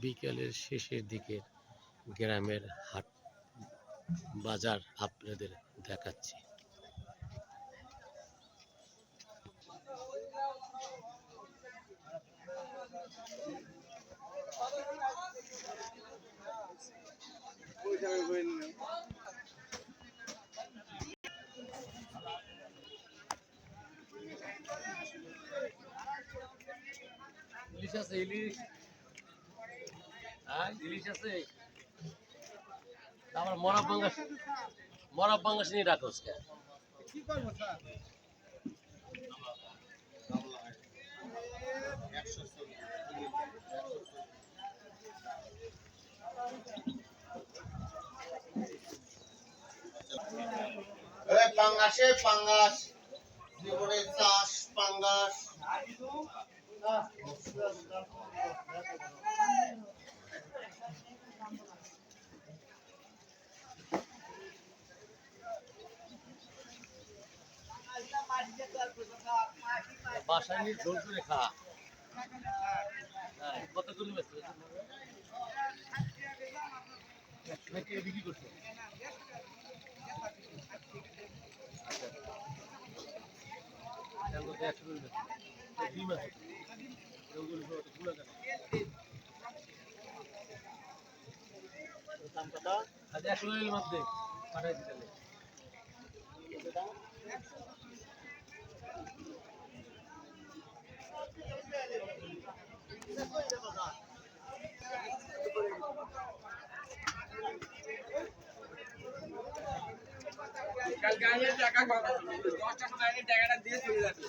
বিকেলের শেষের দিকের গ্রামের হাট বাজার আপনাদের দেখাচ্ছি। ইলিশ আছে, ইলিশ, হ্যাঁ ইলিশ আছে। আবার মরা পাঙ্গাস নিয়ে রাখোস কে? কি করবো স্যার? পাঙ্গাসে পাঙ্গাস জীবনের চাষ পাঙ্গাস বাসায় নিয়ে ঝোল করে খা। কতগুলো বিক্রি করছে? ডিম আছে, দাম কত? 100 এর মধ্যে পাঠাই দিতে। কালকে আমি টাকা পাবো 10 টাকা আগে টাকাটা দিয়ে চলে যাবে।